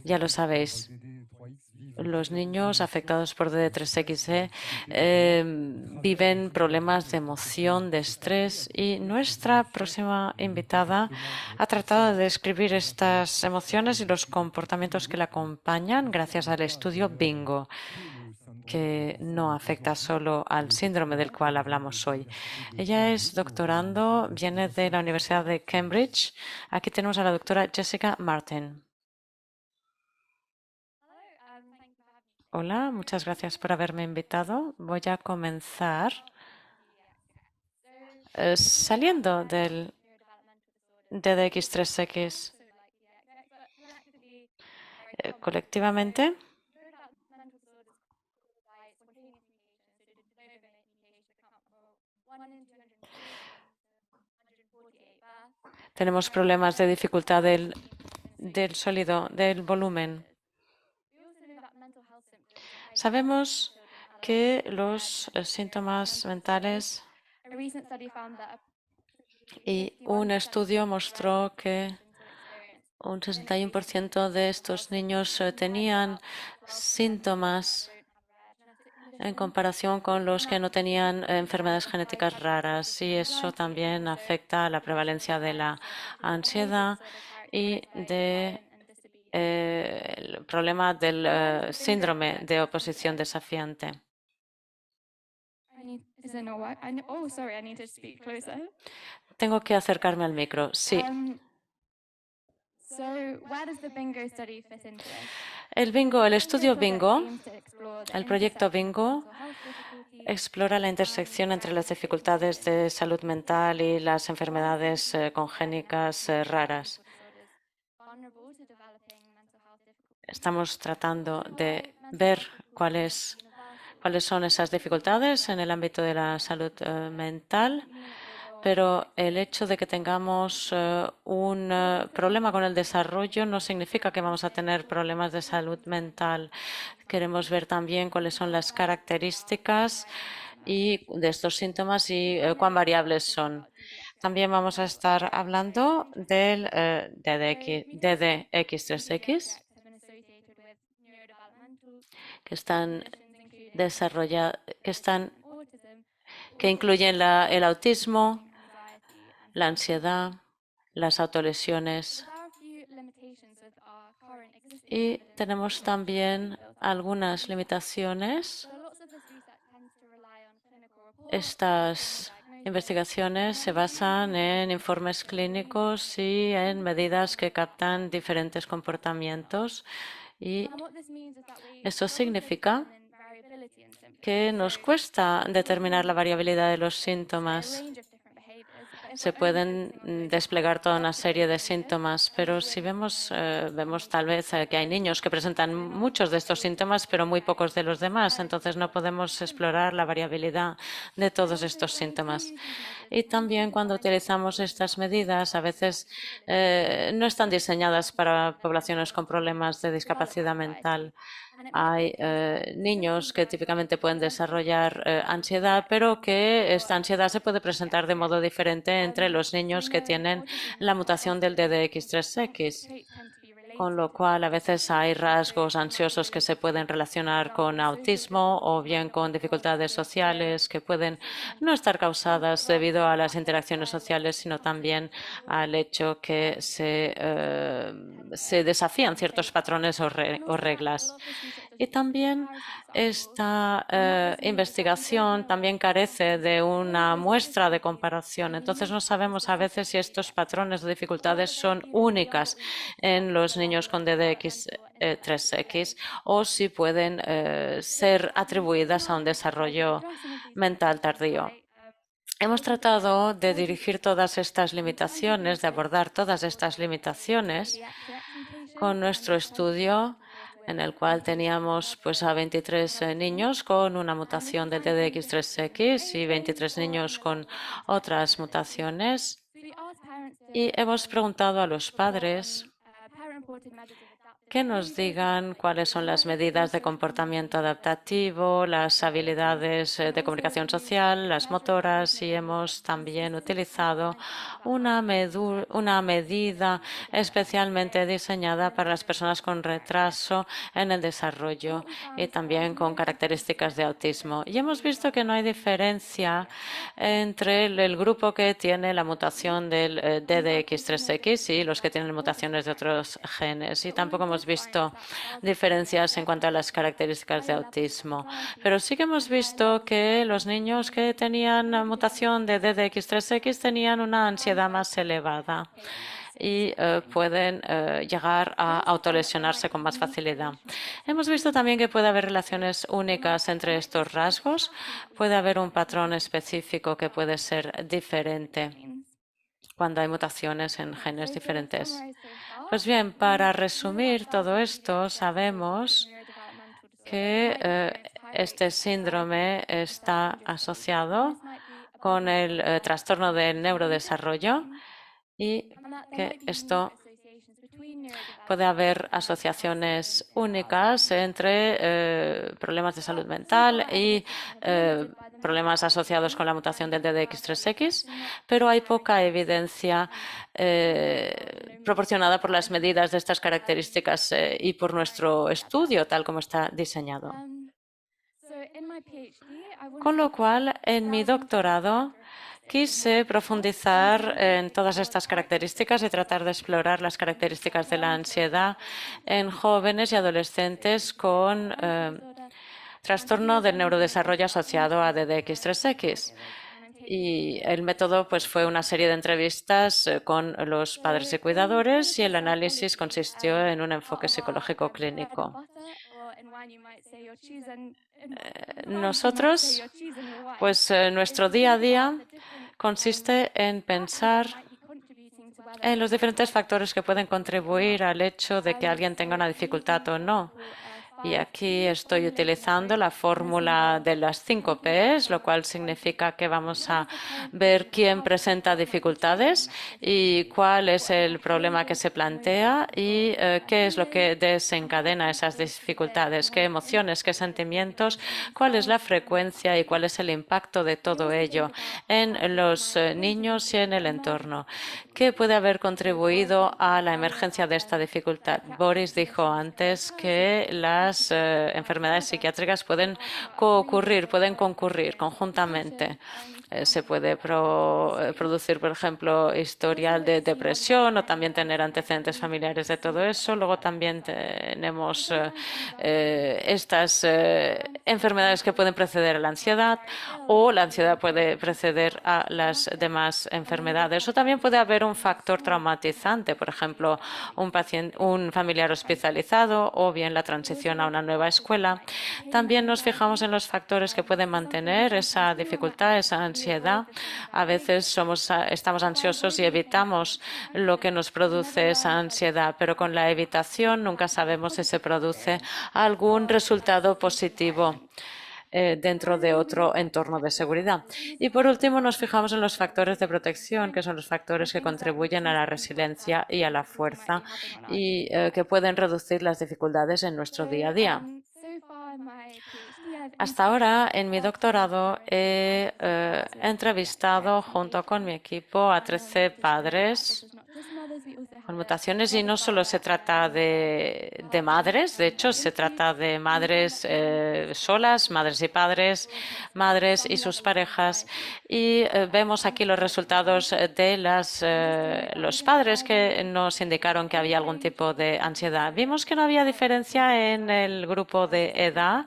Ya lo sabéis, los niños afectados por DD3XE viven problemas de emoción, de estrés, y nuestra próxima invitada ha tratado de describir estas emociones y los comportamientos que la acompañan gracias al estudio Bingo, que no afecta solo al síndrome del cual hablamos hoy. Ella es doctorando, viene de la Universidad de Cambridge. Aquí tenemos a la doctora Jessica Martin. Hola, muchas gracias por haberme invitado. Voy a comenzar saliendo del DDX3X. Colectivamente, tenemos problemas de dificultad del sólido, del volumen. Sabemos que los síntomas mentales y un estudio mostró que un 61% de estos niños tenían síntomas en comparación con los que no tenían enfermedades genéticas raras, y eso también afecta a la prevalencia de la ansiedad y el problema del síndrome de oposición desafiante. Tengo que acercarme al micro. Sí. El estudio Bingo, el proyecto Bingo, explora la intersección entre las dificultades de salud mental y las enfermedades congénicas raras. Estamos tratando de ver cuáles son esas dificultades en el ámbito de la salud mental, pero el hecho de que tengamos un problema con el desarrollo no significa que vamos a tener problemas de salud mental. Queremos ver también cuáles son las características de estos síntomas y cuán variables son. También vamos a estar hablando del DDX3X, que están que incluyen el autismo, la ansiedad, las autolesiones. Y tenemos también algunas limitaciones. Estas investigaciones se basan en informes clínicos y en medidas que captan diferentes comportamientos, y eso significa que nos cuesta determinar la variabilidad de los síntomas. Se pueden desplegar toda una serie de síntomas, pero si vemos tal vez que hay niños que presentan muchos de estos síntomas, pero muy pocos de los demás. Entonces no podemos explorar la variabilidad de todos estos síntomas. Y también cuando utilizamos estas medidas, a veces no están diseñadas para poblaciones con problemas de discapacidad mental. Hay niños que típicamente pueden desarrollar ansiedad, pero que esta ansiedad se puede presentar de modo diferente entre los niños que tienen la mutación del DDX3X, con lo cual a veces hay rasgos ansiosos que se pueden relacionar con autismo o bien con dificultades sociales que pueden no estar causadas debido a las interacciones sociales, sino también al hecho que se desafían ciertos patrones o reglas. Y también esta investigación también carece de una muestra de comparación. Entonces no sabemos a veces si estos patrones de dificultades son únicas en los niños con DDX3X o si pueden ser atribuidas a un desarrollo mental tardío. Hemos tratado de dirigir todas estas limitaciones, de abordar todas estas limitaciones con nuestro estudio, en el cual teníamos a 23 niños con una mutación del DDX3X y 23 niños con otras mutaciones. Y hemos preguntado a los padres que nos digan cuáles son las medidas de comportamiento adaptativo, las habilidades de comunicación social, las motoras, y hemos también utilizado una medida especialmente diseñada para las personas con retraso en el desarrollo y también con características de autismo. Y hemos visto que no hay diferencia entre el grupo que tiene la mutación del DDX3X y los que tienen mutaciones de otros genes. Y tampoco hemos visto diferencias en cuanto a las características de autismo. Pero sí que hemos visto que los niños que tenían mutación de DDX3X tenían una ansiedad más elevada y pueden llegar a autolesionarse con más facilidad. Hemos visto también que puede haber relaciones únicas entre estos rasgos. Puede haber un patrón específico que puede ser diferente cuando hay mutaciones en genes diferentes. Pues bien, para resumir todo esto, sabemos que este síndrome está asociado con el trastorno del neurodesarrollo y que esto puede haber asociaciones únicas entre problemas de salud mental y problemas asociados con la mutación del DDX3X, pero hay poca evidencia proporcionada por las medidas de estas características y por nuestro estudio, tal como está diseñado. Con lo cual, en mi doctorado, quise profundizar en todas estas características y tratar de explorar las características de la ansiedad en jóvenes y adolescentes con trastorno del neurodesarrollo asociado a DDX3X. Y el método pues, fue una serie de entrevistas con los padres y cuidadores, y el análisis consistió en un enfoque psicológico clínico. Nosotros, pues nuestro día a día consiste en pensar en los diferentes factores que pueden contribuir al hecho de que alguien tenga una dificultad o no. Y aquí estoy utilizando la fórmula de las 5 Ps, lo cual significa que vamos a ver quién presenta dificultades y cuál es el problema que se plantea y qué es lo que desencadena esas dificultades, qué emociones, qué sentimientos, cuál es la frecuencia y cuál es el impacto de todo ello en los niños y en el entorno. ¿Qué puede haber contribuido a la emergencia de esta dificultad? Boris dijo antes que las enfermedades psiquiátricas pueden concurrir conjuntamente. Se puede producir, por ejemplo, historial de depresión o también tener antecedentes familiares de todo eso. Luego también tenemos estas enfermedades que pueden preceder a la ansiedad, o la ansiedad puede preceder a las demás enfermedades. O también puede haber un factor traumatizante, por ejemplo, un familiar hospitalizado o bien la transición a una nueva escuela. También nos fijamos en los factores que pueden mantener esa dificultad, esa ansiedad. A veces estamos ansiosos y evitamos lo que nos produce esa ansiedad, pero con la evitación nunca sabemos si se produce algún resultado positivo dentro de otro entorno de seguridad. Y por último, nos fijamos en los factores de protección, que son los factores que contribuyen a la resiliencia y a la fuerza y que pueden reducir las dificultades en nuestro día a día. Hasta ahora, en mi doctorado, he entrevistado junto con mi equipo a 13 padres con mutaciones, y no solo se trata de madres, de hecho se trata de madres solas, madres y padres, madres y sus parejas, y vemos aquí los resultados de los padres que nos indicaron que había algún tipo de ansiedad. Vimos que no había diferencia en el grupo de edad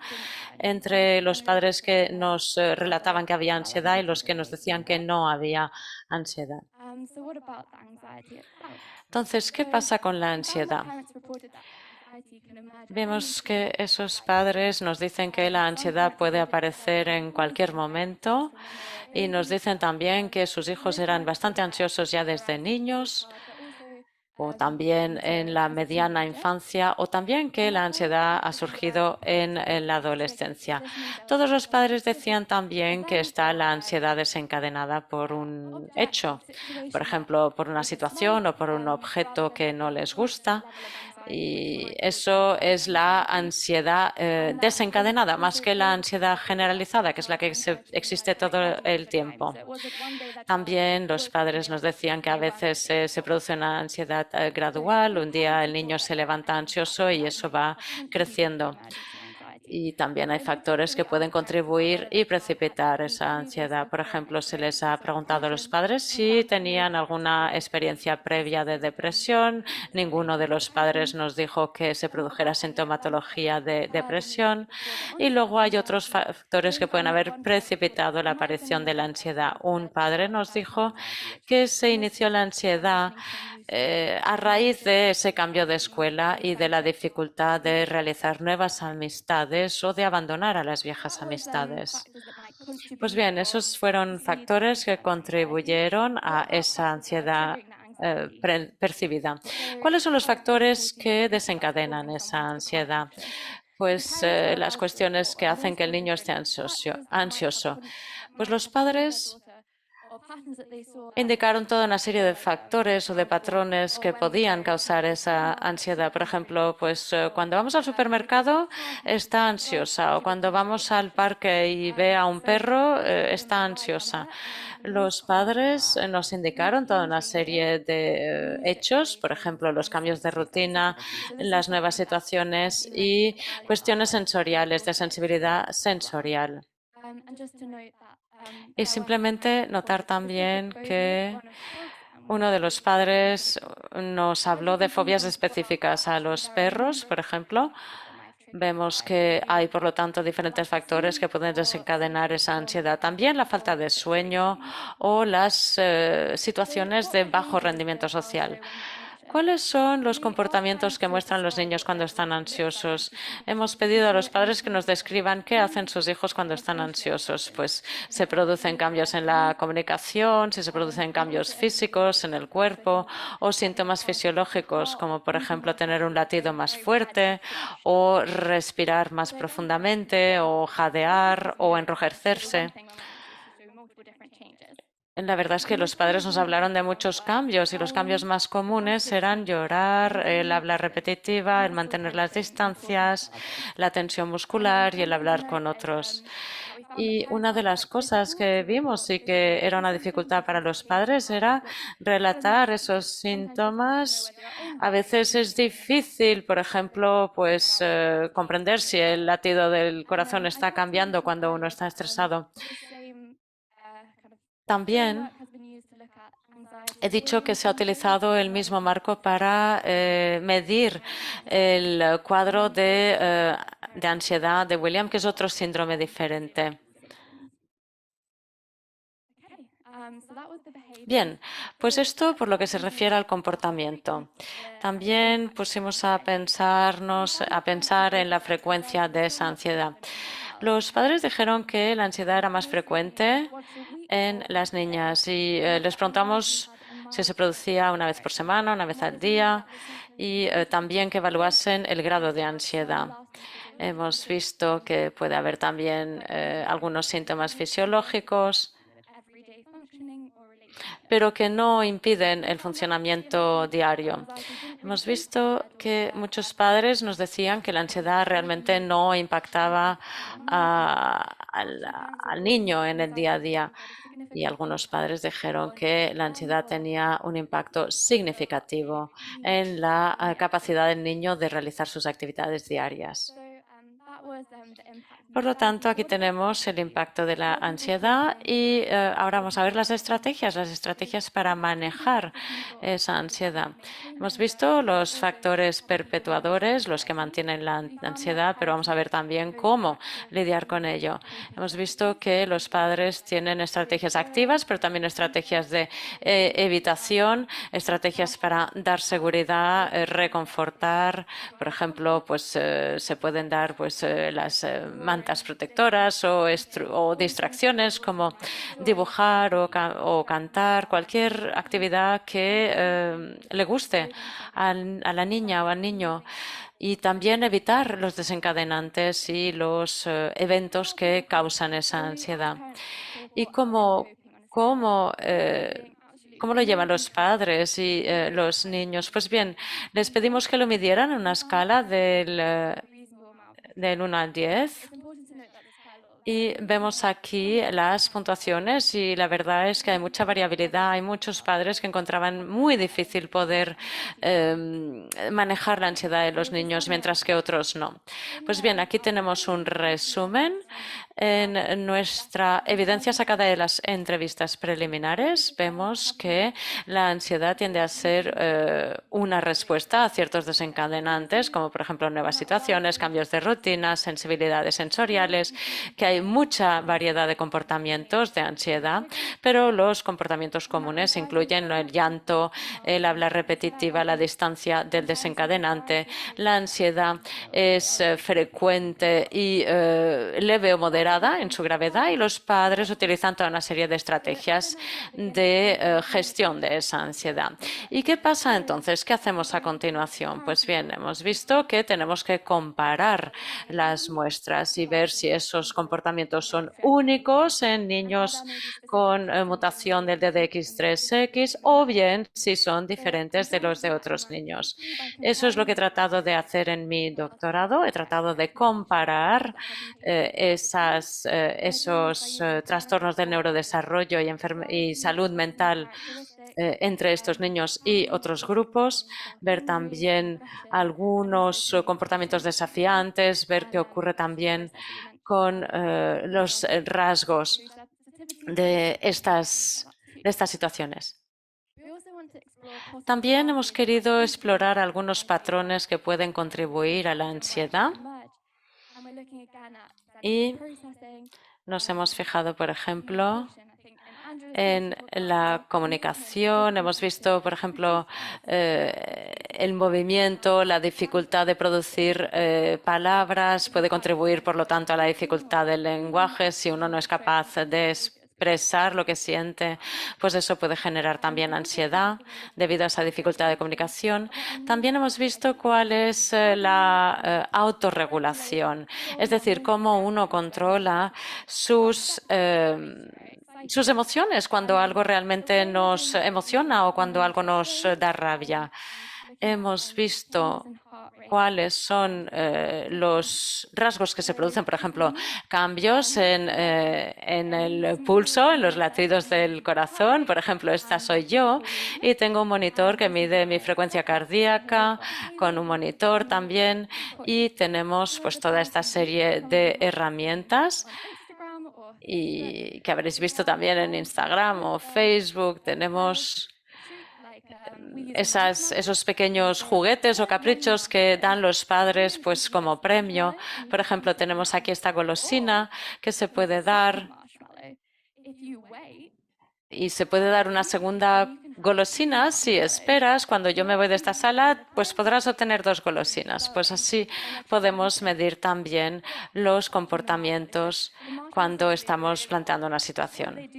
entre los padres que nos relataban que había ansiedad y los que nos decían que no había ansiedad. Entonces, ¿qué pasa con la ansiedad? Vemos que esos padres nos dicen que la ansiedad puede aparecer en cualquier momento, y nos dicen también que sus hijos eran bastante ansiosos ya desde niños, o también en la mediana infancia, o también que la ansiedad ha surgido en la adolescencia. Todos los padres decían también que está la ansiedad desencadenada por un hecho, por ejemplo, por una situación o por un objeto que no les gusta. Y eso es la ansiedad desencadenada, más que la ansiedad generalizada, que es la que existe todo el tiempo. También los padres nos decían que a veces se produce una ansiedad gradual. Un día el niño se levanta ansioso y eso va creciendo. Y también hay factores que pueden contribuir y precipitar esa ansiedad. Por ejemplo, se les ha preguntado a los padres si tenían alguna experiencia previa de depresión. Ninguno de los padres nos dijo que se produjera sintomatología de depresión. Y luego hay otros factores que pueden haber precipitado la aparición de la ansiedad. Un padre nos dijo que se inició la ansiedad a raíz de ese cambio de escuela y de la dificultad de realizar nuevas amistades o de abandonar a las viejas amistades. Pues bien, esos fueron factores que contribuyeron a esa ansiedad percibida. ¿Cuáles son los factores que desencadenan esa ansiedad? Pues las cuestiones que hacen que el niño esté ansioso. Pues los padres indicaron toda una serie de factores o de patrones que podían causar esa ansiedad. Por ejemplo, pues cuando vamos al supermercado está ansiosa, o cuando vamos al parque y ve a un perro está ansiosa. Los padres nos indicaron toda una serie de hechos, por ejemplo, los cambios de rutina, las nuevas situaciones y cuestiones sensoriales, de sensibilidad sensorial. Y simplemente notar también que uno de los padres nos habló de fobias específicas a los perros, por ejemplo. Vemos que hay, por lo tanto, diferentes factores que pueden desencadenar esa ansiedad. También la falta de sueño o las situaciones de bajo rendimiento social. ¿Cuáles son los comportamientos que muestran los niños cuando están ansiosos? Hemos pedido a los padres que nos describan qué hacen sus hijos cuando están ansiosos. Pues se producen cambios en la comunicación, si se producen cambios físicos en el cuerpo o síntomas fisiológicos, como por ejemplo tener un latido más fuerte o respirar más profundamente o jadear o enrojecerse. La verdad es que los padres nos hablaron de muchos cambios y los cambios más comunes eran llorar, el habla repetitiva, el mantener las distancias, la tensión muscular y el hablar con otros. Y una de las cosas que vimos y que era una dificultad para los padres era relatar esos síntomas. A veces es difícil, por ejemplo, pues comprender si el latido del corazón está cambiando cuando uno está estresado. También he dicho que se ha utilizado el mismo marco para medir el cuadro de ansiedad de William, que es otro síndrome diferente. Bien, pues esto por lo que se refiere al comportamiento. También pusimos a pensar en la frecuencia de esa ansiedad. Los padres dijeron que la ansiedad era más frecuente en las niñas y les preguntamos si se producía una vez por semana, una vez al día y también que evaluasen el grado de ansiedad. Hemos visto que puede haber también algunos síntomas fisiológicos, pero que no impiden el funcionamiento diario. Hemos visto que muchos padres nos decían que la ansiedad realmente no impactaba al niño en el día a día. Y algunos padres dijeron que la ansiedad tenía un impacto significativo en la capacidad del niño de realizar sus actividades diarias. Por lo tanto, aquí tenemos el impacto de la ansiedad y ahora vamos a ver las estrategias para manejar esa ansiedad. Hemos visto los factores perpetuadores, los que mantienen la ansiedad, pero vamos a ver también cómo lidiar con ello. Hemos visto que los padres tienen estrategias activas, pero también estrategias de evitación, estrategias para dar seguridad, reconfortar. Por ejemplo, pues se pueden dar las mantas protectoras o distracciones como dibujar o cantar, cualquier actividad que le guste a la niña o al niño. Y también evitar los desencadenantes y los eventos que causan esa ansiedad. Y cómo ¿Cómo lo llevan los padres y los niños? Pues bien, les pedimos que lo midieran en una escala del 1 al 10. Y vemos aquí las puntuaciones y la verdad es que hay mucha variabilidad. Hay muchos padres que encontraban muy difícil poder manejar la ansiedad de los niños, mientras que otros no. Pues bien, aquí tenemos un resumen. En nuestra evidencia sacada de las entrevistas preliminares, vemos que la ansiedad tiende a ser una respuesta a ciertos desencadenantes, como por ejemplo nuevas situaciones, cambios de rutina, sensibilidades sensoriales, que hay mucha variedad de comportamientos de ansiedad, pero los comportamientos comunes incluyen el llanto, el habla repetitiva, la distancia del desencadenante. La ansiedad es frecuente y leve o moderada en su gravedad, y los padres utilizan toda una serie de estrategias de gestión de esa ansiedad. ¿Y qué pasa entonces? ¿Qué hacemos a continuación? Pues bien, hemos visto que tenemos que comparar las muestras y ver si esos comportamientos son únicos en niños con mutación del DDX3X o bien si son diferentes de los de otros niños. Eso es lo que he tratado de hacer en mi doctorado. He tratado de comparar esos trastornos del neurodesarrollo y salud mental entre estos niños y otros grupos, ver también algunos comportamientos desafiantes, ver qué ocurre también con los rasgos de estas situaciones. También hemos querido explorar algunos patrones que pueden contribuir a la ansiedad y nos hemos fijado, por ejemplo, en la comunicación. Hemos visto, por ejemplo, el movimiento, la dificultad de producir palabras puede contribuir, por lo tanto, a la dificultad del lenguaje. Si uno no es capaz de expresar lo que siente, pues eso puede generar también ansiedad debido a esa dificultad de comunicación. También hemos visto cuál es la autorregulación, es decir, cómo uno controla sus emociones cuando algo realmente nos emociona o cuando algo nos da rabia. Hemos visto cuáles son los rasgos que se producen, por ejemplo, cambios en el pulso, en los latidos del corazón. Por ejemplo, esta soy yo y tengo un monitor que mide mi frecuencia cardíaca, con un monitor también, y tenemos pues toda esta serie de herramientas y que habréis visto también en Instagram o Facebook. Tenemos esos pequeños juguetes o caprichos que dan los padres pues como premio. Por ejemplo, tenemos aquí esta golosina que se puede dar y se puede dar una segunda golosina si esperas. Cuando yo me voy de esta sala, pues podrás obtener 2 golosinas. Pues así podemos medir también los comportamientos cuando estamos planteando una situación.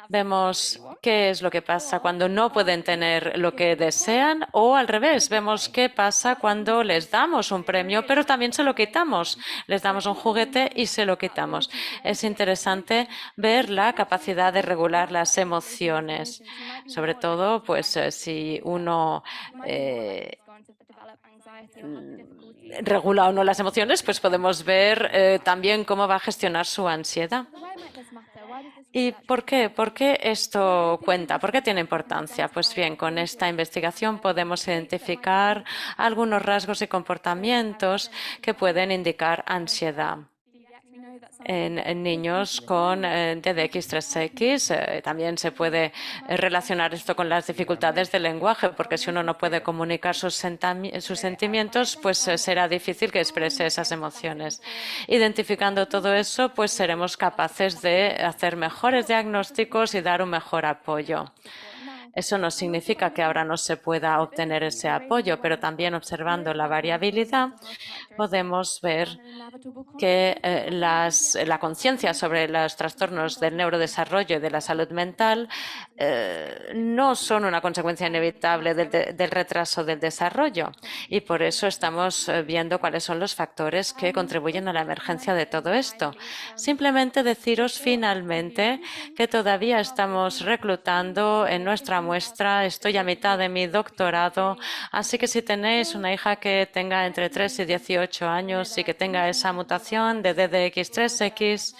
Vemos qué es lo que pasa cuando no pueden tener lo que desean, o al revés, vemos qué pasa cuando les damos un premio, pero también se lo quitamos. Les damos un juguete y se lo quitamos. Es interesante ver la capacidad de regular las emociones. Sobre todo, pues si uno regula o no las emociones, pues podemos ver también cómo va a gestionar su ansiedad. ¿Y por qué? ¿Por qué esto cuenta? ¿Por qué tiene importancia? Pues bien, con esta investigación podemos identificar algunos rasgos y comportamientos que pueden indicar ansiedad en niños con DDX3X. También se puede relacionar esto con las dificultades del lenguaje, porque si uno no puede comunicar sus sentimientos, pues será difícil que exprese esas emociones. Identificando todo eso, pues seremos capaces de hacer mejores diagnósticos y dar un mejor apoyo. Eso no significa que ahora no se pueda obtener ese apoyo, pero también observando la variabilidad podemos ver que la conciencia sobre los trastornos del neurodesarrollo y de la salud mental no son una consecuencia inevitable del retraso del desarrollo, y por eso estamos viendo cuáles son los factores que contribuyen a la emergencia de todo esto. Simplemente deciros finalmente que todavía estamos reclutando en nuestra muestra. Estoy a mitad de mi doctorado, así que si tenéis una hija que tenga entre 3 y 18 años y que tenga esa mutación de DDX3X,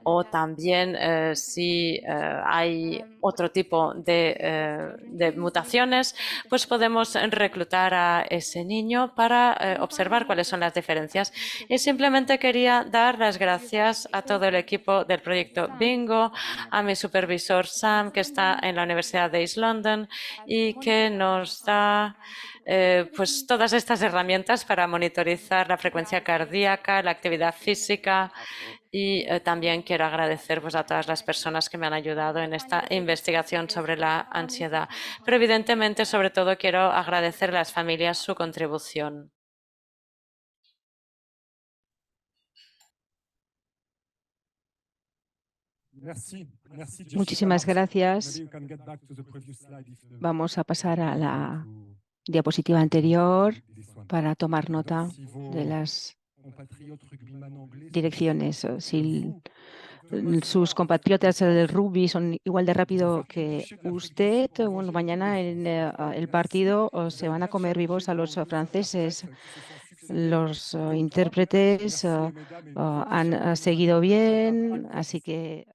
o también si hay otro tipo de mutaciones, pues podemos reclutar a ese niño para observar cuáles son las diferencias. Y simplemente quería dar las gracias a todo el equipo del proyecto Bingo, a mi supervisor Sam, que está en la Universidad de East London y que nos da pues todas estas herramientas para monitorizar la frecuencia cardíaca, la actividad física, y también quiero agradecer pues, a todas las personas que me han ayudado en esta investigación sobre la ansiedad. Pero evidentemente, sobre todo, quiero agradecer a las familias su contribución. Muchísimas gracias. Vamos a pasar a la diapositiva anterior para tomar nota de las direcciones. Si sus compatriotas del rugby son igual de rápido que usted, bueno, mañana en el partido se van a comer vivos a los franceses. Los intérpretes han seguido bien, así que